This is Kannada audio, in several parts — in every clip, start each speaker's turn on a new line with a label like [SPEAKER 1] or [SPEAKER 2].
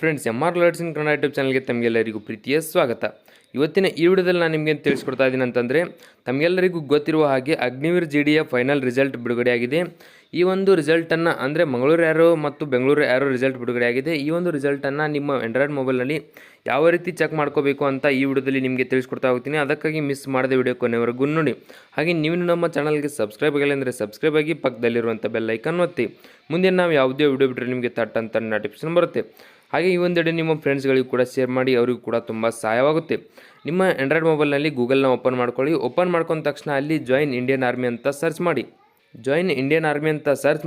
[SPEAKER 1] ಫ್ರೆಂಡ್ಸ್, MR ಲರ್ನ್ಸ್ ಇನ್ ಕನ್ನಡ ಯೂಟ್ಯೂಬ್ ಚಾನಲ್ಗೆ ತಮಗೆಲ್ಲರಿಗೂ ಪ್ರೀತಿಯ ಸ್ವಾಗತ. ಇವತ್ತಿನ ಈ ವಿಡಿಯೋದಲ್ಲಿ ನಾನು ನಿಮಗೆ ತಿಳಿಸ್ಕೊಡ್ತಾ ಇದ್ದೀನಿ ಅಂತಂದರೆ, ತಮಗೆಲ್ಲರಿಗೂ ಗೊತ್ತಿರುವ ಹಾಗೆ ಅಗ್ನಿವೀರ್ GDಯ ಫೈನಲ್ ರಿಸಲ್ಟ್ ಬಿಡುಗಡೆಯಾಗಿದೆ. ಈ ಒಂದು ರಿಸಲ್ಟನ್ನು ಅಂದರೆ ಮಂಗಳೂರು ಆ್ಯರೋ ಮತ್ತು ಬೆಂಗಳೂರು ಆ್ಯರೋ ರಿಸಲ್ಟ್ ಬಿಡುಗಡೆಯಾಗಿದೆ. ಈ ಒಂದು ರಿಸಲ್ಟನ್ನು ನಿಮ್ಮ ಆಂಡ್ರಾಯ್ಡ್ ಮೊಬೈಲ್ನಲ್ಲಿ ಯಾವ ರೀತಿ ಚೆಕ್ ಮಾಡ್ಕೋಬೇಕು ಅಂತ ಈ ವಿಡಿಯೋದಲ್ಲಿ ನಿಮಗೆ ತಿಳಿಸ್ಕೊಡ್ತಾ ಹೋಗ್ತೀನಿ. ಅದಕ್ಕಾಗಿ ಮಿಸ್ ಮಾಡದೆ ವಿಡಿಯೋ ಕೊನೆವರೆಗೂ ನೋಡಿ. ಹಾಗೆ ನೀವು ನಮ್ಮ ಚಾನಲ್ಗೆ ಸಬ್ಸ್ಕ್ರೈಬ್ ಆಗಿಲ್ಲ ಅಂದರೆ ಸಬ್ಸ್ಕ್ರೈಬ್ ಆಗಿ ಪಕ್ಕದಲ್ಲಿರುವಂಥ ಬೆಲ್ ಐಕನ್ ಒತ್ತಿ. ಮುಂದೆ ನಾವು ಯಾವುದೇ ವಿಡಿಯೋ ಬಿಟ್ಟರೆ ನಿಮಗೆ ತಟ್ ಅಂತ ನೋಟಿಫಿಕೇಶನ್ ಬರುತ್ತೆ. ಹಾಗೆ ಈ ಒಂದೆಡೆ ನಿಮ್ಮ ಫ್ರೆಂಡ್ಸ್ಗಳಿಗೂ ಕೂಡ ಶೇರ್ ಮಾಡಿ, ಅವರಿಗೂ ಕೂಡ ತುಂಬ ಸಹಾಯವಾಗುತ್ತೆ. ನಿಮ್ಮ ಆಂಡ್ರಾಯ್ಡ್ ಮೊಬೈಲ್ನಲ್ಲಿ ಗೂಗಲ್ನ ಓಪನ್ ಮಾಡ್ಕೊಳ್ಳಿ. ಓಪನ್ ಮಾಡ್ಕೊಂಡ ತಕ್ಷಣ ಅಲ್ಲಿ ಜಾಯಿನ್ ಇಂಡಿಯನ್ ಆರ್ಮಿ ಅಂತ ಸರ್ಚ್ ಮಾಡಿ. ಜಾಯಿನ್ ಇಂಡಿಯನ್ ಆರ್ಮಿ ಅಂತ ಸರ್ಚ್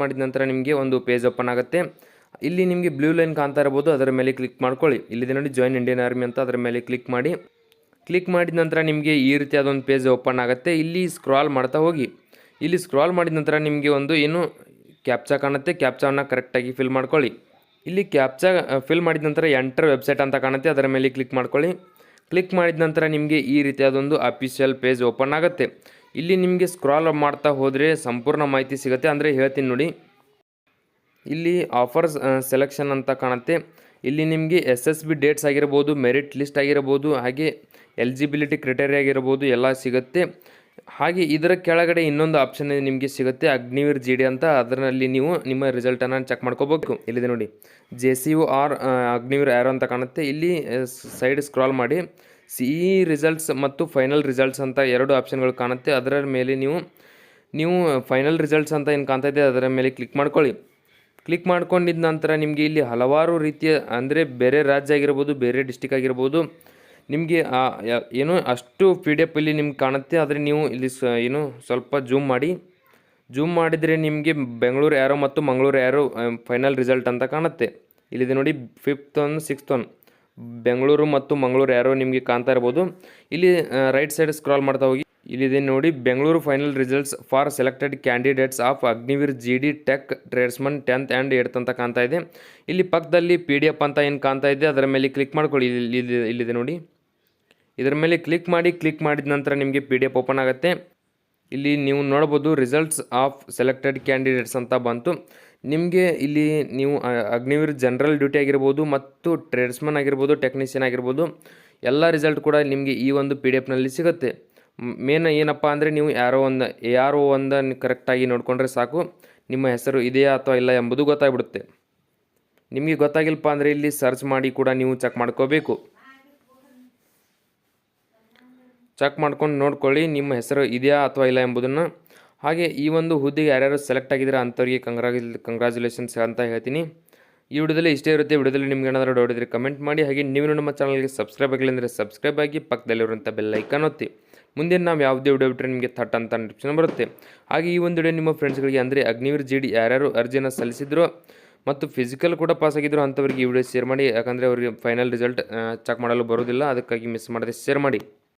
[SPEAKER 1] ಮಾಡಿದ ನಂತರ ನಿಮಗೆ ಒಂದು ಪೇಜ್ ಓಪನ್ ಆಗುತ್ತೆ. ಇಲ್ಲಿ ನಿಮಗೆ ಬ್ಲೂ ಲೈನ್ ಕಾಣ್ತಾ ಇರ್ಬೋದು, ಅದರ ಮೇಲೆ ಕ್ಲಿಕ್ ಮಾಡ್ಕೊಳ್ಳಿ. ಇಲ್ಲಿದೆ ನೋಡಿ ಜಾಯಿನ್ ಇಂಡಿಯನ್ ಆರ್ಮಿ ಅಂತ, ಅದರ ಮೇಲೆ ಕ್ಲಿಕ್ ಮಾಡಿ. ಕ್ಲಿಕ್ ಮಾಡಿದ ನಂತರ ನಿಮಗೆ ಈ ರೀತಿಯಾದ ಒಂದು ಪೇಜ್ ಓಪನ್ ಆಗುತ್ತೆ. ಇಲ್ಲಿ ಸ್ಕ್ರಾಲ್ ಮಾಡ್ತಾ ಹೋಗಿ. ಇಲ್ಲಿ ಸ್ಕ್ರಾಲ್ ಮಾಡಿದ ನಂತರ ನಿಮಗೆ ಒಂದು ಏನು ಕ್ಯಾಪ್ಚಾ ಕಾಣುತ್ತೆ. ಕ್ಯಾಪ್ಚಾವನ್ನು ಕರೆಕ್ಟಾಗಿ ಫಿಲ್ ಮಾಡ್ಕೊಳ್ಳಿ. ಇಲ್ಲಿ ಕ್ಯಾಪ್ಚಾ ಫಿಲ್ ಮಾಡಿದ ನಂತರ ಎಂಟರ್ ವೆಬ್ಸೈಟ್ ಅಂತ ಕಾಣುತ್ತೆ, ಅದರ ಮೇಲೆ ಕ್ಲಿಕ್ ಮಾಡ್ಕೊಳ್ಳಿ. ಕ್ಲಿಕ್ ಮಾಡಿದ ನಂತರ ನಿಮಗೆ ಈ ರೀತಿಯಾದೊಂದು ಅಫಿಷಿಯಲ್ ಪೇಜ್ ಓಪನ್ ಆಗುತ್ತೆ. ಇಲ್ಲಿ ನಿಮಗೆ ಸ್ಕ್ರಾಲ್ ಮಾಡ್ತಾ ಹೋದರೆ ಸಂಪೂರ್ಣ ಮಾಹಿತಿ ಸಿಗುತ್ತೆ. ಅಂದರೆ ಹೇಳ್ತೀನಿ ನೋಡಿ. ಇಲ್ಲಿ ಆಫರ್ಸ್ ಸೆಲೆಕ್ಷನ್ ಅಂತ ಕಾಣುತ್ತೆ. ಇಲ್ಲಿ ನಿಮಗೆ SSB ಡೇಟ್ಸ್ ಆಗಿರ್ಬೋದು, ಮೆರಿಟ್ ಲಿಸ್ಟ್ ಆಗಿರ್ಬೋದು, ಹಾಗೆ ಎಲಿಜಿಬಿಲಿಟಿ ಕ್ರೈಟೇರಿಯಾ ಆಗಿರ್ಬೋದು ಎಲ್ಲ ಸಿಗುತ್ತೆ. ಹಾಗೆ ಇದರ ಕೆಳಗಡೆ ಇನ್ನೊಂದು ಆಪ್ಷನ್ ನಿಮಗೆ ಸಿಗುತ್ತೆ, ಅಗ್ನಿವೀರ್ GD ಅಂತ. ಅದರಲ್ಲಿ ನೀವು ನಿಮ್ಮ ರಿಸಲ್ಟನ್ನು ಚೆಕ್ ಮಾಡ್ಕೋಬೇಕು. ಇಲ್ಲಿದೆ ನೋಡಿ JCOR ಅಗ್ನಿವೀರ್ ಆ್ಯರೋ ಅಂತ ಕಾಣುತ್ತೆ. ಇಲ್ಲಿ ಸೈಡ್ ಸ್ಕ್ರಾಲ್ ಮಾಡಿ CE ರಿಸಲ್ಟ್ಸ್ ಮತ್ತು ಫೈನಲ್ ರಿಸಲ್ಟ್ಸ್ ಅಂತ ಎರಡು ಆಪ್ಷನ್ಗಳು ಕಾಣುತ್ತೆ. ಅದರ ಮೇಲೆ ನೀವು ಫೈನಲ್ ರಿಸಲ್ಟ್ಸ್ ಅಂತ ಏನು ಕಾಣ್ತಾ ಇದೆ ಅದರ ಮೇಲೆ ಕ್ಲಿಕ್ ಮಾಡ್ಕೊಳ್ಳಿ. ಕ್ಲಿಕ್ ಮಾಡ್ಕೊಂಡಿದ್ದ ನಂತರ ನಿಮಗೆ ಇಲ್ಲಿ ಹಲವಾರು ರೀತಿಯ ಅಂದರೆ ಬೇರೆ ರಾಜ್ಯ ಆಗಿರ್ಬೋದು, ಬೇರೆ ಡಿಸ್ಟಿಕ್ ಆಗಿರ್ಬೋದು, ನಿಮಗೆ ಏನು ಅಷ್ಟು PDF ಇಲ್ಲಿ ನಿಮ್ಗೆ ಕಾಣುತ್ತೆ. ಆದರೆ ನೀವು ಇಲ್ಲಿ ಏನು ಸ್ವಲ್ಪ ಜೂಮ್ ಮಾಡಿದರೆ ನಿಮಗೆ ಬೆಂಗಳೂರು ಆ್ಯರೋ ಮತ್ತು ಮಂಗಳೂರು ಆ್ಯರೋ ಫೈನಲ್ ರಿಸಲ್ಟ್ ಅಂತ ಕಾಣುತ್ತೆ. ಇಲ್ಲಿದೆ ನೋಡಿ 5th one 6th one Bengaluru ಮತ್ತು ಮಂಗಳೂರು ಆ್ಯರೋ ನಿಮಗೆ ಕಾಣ್ತಾ ಇರ್ಬೋದು. ಇಲ್ಲಿ ರೈಟ್ ಸೈಡ್ ಸ್ಕ್ರಾಲ್ ಮಾಡ್ತಾ ಹೋಗಿ. ಇಲ್ಲಿದೆ ನೋಡಿ Bengaluru final results for selected candidates of Agniveer GD tech tradesman 10th and 8th ಅಂತ ಕಾಣ್ತಾ ಇದೆ. ಇಲ್ಲಿ ಪಕ್ಕದಲ್ಲಿ PDF ಅಂತ ಏನು ಕಾಣ್ತಾ ಇದೆ ಅದರ ಮೇಲೆ ಕ್ಲಿಕ್ ಮಾಡ್ಕೊಳ್ಳಿ. ಇಲ್ಲಿದೆ ನೋಡಿ, ಇದರ ಮೇಲೆ ಕ್ಲಿಕ್ ಮಾಡಿದ ನಂತರ ನಿಮಗೆ PDF ಓಪನ್ ಆಗುತ್ತೆ. ಇಲ್ಲಿ ನೀವು ನೋಡ್ಬೋದು ರಿಸಲ್ಟ್ಸ್ ಆಫ್ ಸೆಲೆಕ್ಟೆಡ್ ಕ್ಯಾಂಡಿಡೇಟ್ಸ್ ಅಂತ ಬಂತು. ನಿಮಗೆ ಇಲ್ಲಿ ನೀವು ಅಗ್ನಿವೀರ್ ಜನರಲ್ ಡ್ಯೂಟಿ ಆಗಿರ್ಬೋದು ಮತ್ತು ಟ್ರೇಡ್ಸ್ಮನ್ ಆಗಿರ್ಬೋದು, ಟೆಕ್ನಿಷಿಯನ್ ಆಗಿರ್ಬೋದು ಎಲ್ಲ ರಿಸಲ್ಟ್ ಕೂಡ ನಿಮಗೆ ಈ ಒಂದು PDF ಸಿಗುತ್ತೆ. ಮೇನ್ ಏನಪ್ಪ ಅಂದರೆ ನೀವು ಯಾರೋ ಒಂದನ್ನು ಕರೆಕ್ಟಾಗಿ ನೋಡಿಕೊಂಡ್ರೆ ಸಾಕು, ನಿಮ್ಮ ಹೆಸರು ಇದೆಯಾ ಅಥವಾ ಇಲ್ಲ ಎಂಬುದು ಗೊತ್ತಾಗ್ಬಿಡುತ್ತೆ. ನಿಮಗೆ ಗೊತ್ತಾಗಿಲ್ಲಪ್ಪ ಅಂದರೆ ಇಲ್ಲಿ ಸರ್ಚ್ ಮಾಡಿ ಕೂಡ ನೀವು ಚೆಕ್ ಮಾಡ್ಕೋಬೇಕು. ಚೆಕ್ ಮಾಡ್ಕೊಂಡು ನೋಡ್ಕೊಳ್ಳಿ ನಿಮ್ಮ ಹೆಸರು ಇದೆಯಾ ಅಥವಾ ಇಲ್ಲ ಎಂಬುದನ್ನು. ಹಾಗೆ ಈ ಒಂದು ಹುದ್ದೆಗೆ ಯಾರ್ಯಾರು ಸೆಲೆಕ್ಟ್ ಆಗಿದ್ರೆ ಅಂಥವ್ರಿಗೆ ಕಂಗ್ರ್ಯಾಚುಲೇಷನ್ಸ್ ಅಂತ ಹೇಳ್ತೀನಿ. ಈ ವಿಡಿಯೋದಲ್ಲಿ ಇಷ್ಟೇ ಇರುತ್ತೆ. ವಿಡಿಯೋದಲ್ಲಿ ನಿಮ್ಗೆ ಏನಾದರೂ ಡೌಟ್ ಇದ್ದರೆ ಕಮೆಂಟ್ ಮಾಡಿ. ಹಾಗೆ ನೀವು ನಮ್ಮ ಚಾನಲ್ಗೆ ಸಬ್ಸ್ಕ್ರೈಬ್ ಆಗಿಲ್ಲ ಅಂದರೆ ಸಬ್ಸ್ಕ್ರೈಬ್ ಆಗಿ ಪಕ್ಕದಲ್ಲಿರುವಂಥ ಬೆಲ್ ಐಕಾನ್ ಒತ್ತಿ. ಮುಂದೆ ನಾವು ಯಾವುದೇ ವಿಡಿಯೋ ಬಿಟ್ಟರೆ ನಿಮಗೆ ಥಟ್ ಅಂತ ನೋಟಿಫಿಕೇಶನ್ ಬರುತ್ತೆ. ಹಾಗೆ ಈ ಒಂದು ವಿಡಿಯೋ ನಿಮ್ಮ ಫ್ರೆಂಡ್ಸ್ಗಳಿಗೆ ಅಂದರೆ ಅಗ್ನಿವೀರ್ GD ಯಾರ್ಯಾರು ಅರ್ಜಿಯನ್ನು ಸಲ್ಲಿಸಿದ್ರು ಮತ್ತು ಫಿಸಿಕಲ್ ಕೂಡ ಪಾಸ್ ಆಗಿದ್ರು ಅಂಥವ್ರಿಗೆ ಈ ವಿಡಿಯೋ ಶೇರ್ ಮಾಡಿ. ಯಾಕಂದರೆ ಅವರಿಗೆ ಫೈನಲ್ ರಿಸಲ್ಟ್ ಚೆಕ್ ಮಾಡಲು ಬರೋದಿಲ್ಲ, ಅದಕ್ಕಾಗಿ ಮಿಸ್ ಮಾಡದೆ ಶೇರ್ ಮಾಡಿ.